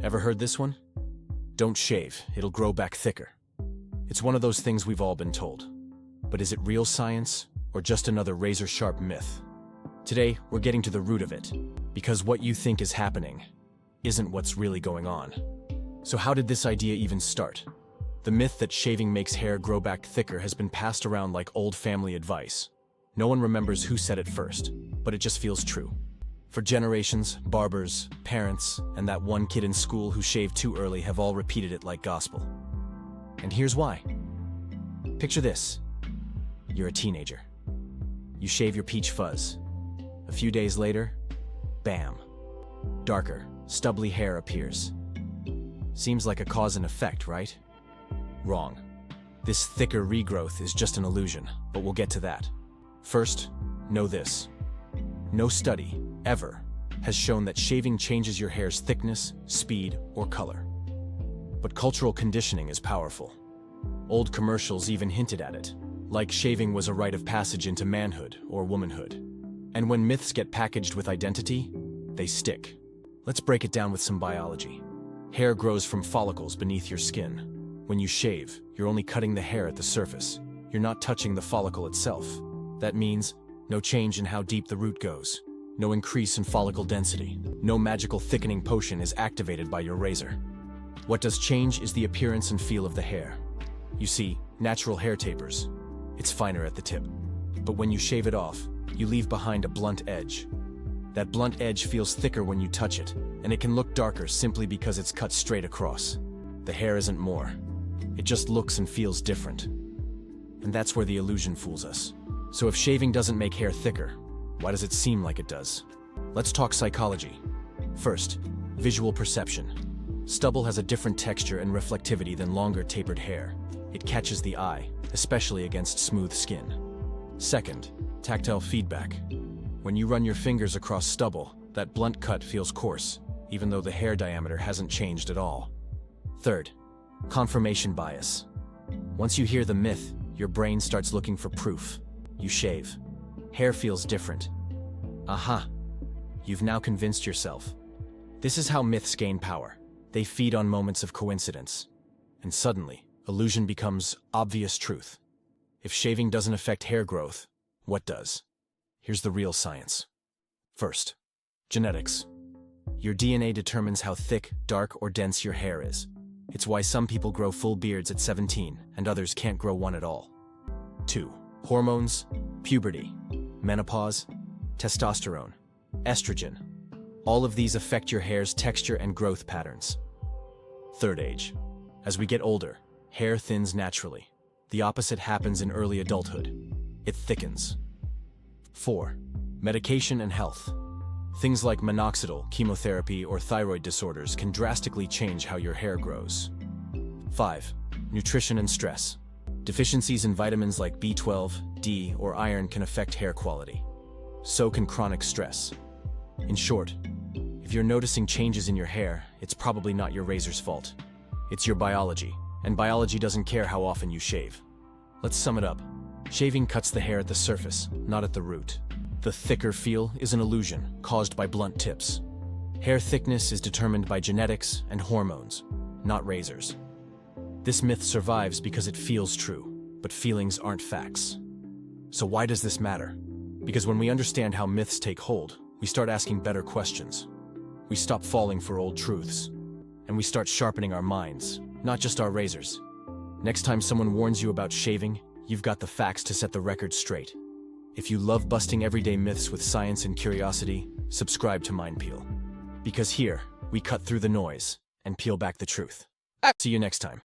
Ever heard this one? Don't shave, it'll grow back thicker. It's one of those things we've all been told. But is it real science, or just another razor-sharp myth? Today, we're getting to the root of it, because what you think is happening isn't what's really going on. So how did this idea even start? The myth that shaving makes hair grow back thicker has been passed around like old family advice. No one remembers who said it first, but it just feels true. For generations, barbers, parents, and that one kid in school who shaved too early have all repeated it like gospel. And here's why. Picture this. You're a teenager. You shave your peach fuzz. A few days later, bam. Darker, stubbly hair appears. Seems like a cause and effect, right? Wrong. This thicker regrowth is just an illusion, but we'll get to that. First, know this. No study, ever, has shown that shaving changes your hair's thickness, speed, or color. But cultural conditioning is powerful. Old commercials even hinted at it, like shaving was a rite of passage into manhood or womanhood. And when myths get packaged with identity, they stick. Let's break it down with some biology. Hair grows from follicles beneath your skin. When you shave, you're only cutting the hair at the surface. You're not touching the follicle itself. That means no change in how deep the root goes. No increase in follicle density. No magical thickening potion is activated by your razor. What does change is the appearance and feel of the hair. You see, natural hair tapers. It's finer at the tip. But when you shave it off, you leave behind a blunt edge. That blunt edge feels thicker when you touch it, and it can look darker simply because it's cut straight across. The hair isn't more. It just looks and feels different. And that's where the illusion fools us. So if shaving doesn't make hair thicker, why does it seem like it does? Let's talk psychology. First, visual perception. Stubble has a different texture and reflectivity than longer tapered hair. It catches the eye, especially against smooth skin. Second, tactile feedback. When you run your fingers across stubble, that blunt cut feels coarse, even though the hair diameter hasn't changed at all. Third, confirmation bias. Once you hear the myth, your brain starts looking for proof. You shave. Hair feels different. Aha! You've now convinced yourself. This is how myths gain power. They feed on moments of coincidence. And suddenly, illusion becomes obvious truth. If shaving doesn't affect hair growth, what does? Here's the real science. First, genetics. Your DNA determines how thick, dark, or dense your hair is. It's why some people grow full beards at 17 and others can't grow one at all. 2. Hormones, puberty, menopause, testosterone, estrogen. All of these affect your hair's texture and growth patterns. Third, age. As we get older, hair thins naturally. The opposite happens in early adulthood. It thickens. 4. Medication and health. Things like minoxidil, chemotherapy, or thyroid disorders can drastically change how your hair grows. 5. Nutrition and stress. Deficiencies in vitamins like B12, D, or iron can affect hair quality. So can chronic stress. In short, if you're noticing changes in your hair, it's probably not your razor's fault. It's your biology, and biology doesn't care how often you shave. Let's sum it up. Shaving cuts the hair at the surface, not at the root. The thicker feel is an illusion caused by blunt tips. Hair thickness is determined by genetics and hormones, not razors. This myth survives because it feels true, but feelings aren't facts. So why does this matter? Because when we understand how myths take hold, we start asking better questions. We stop falling for old truths, and we start sharpening our minds, not just our razors. Next time someone warns you about shaving, you've got the facts to set the record straight. If you love busting everyday myths with science and curiosity, subscribe to MindPeel. Because here, we cut through the noise and peel back the truth. See you next time.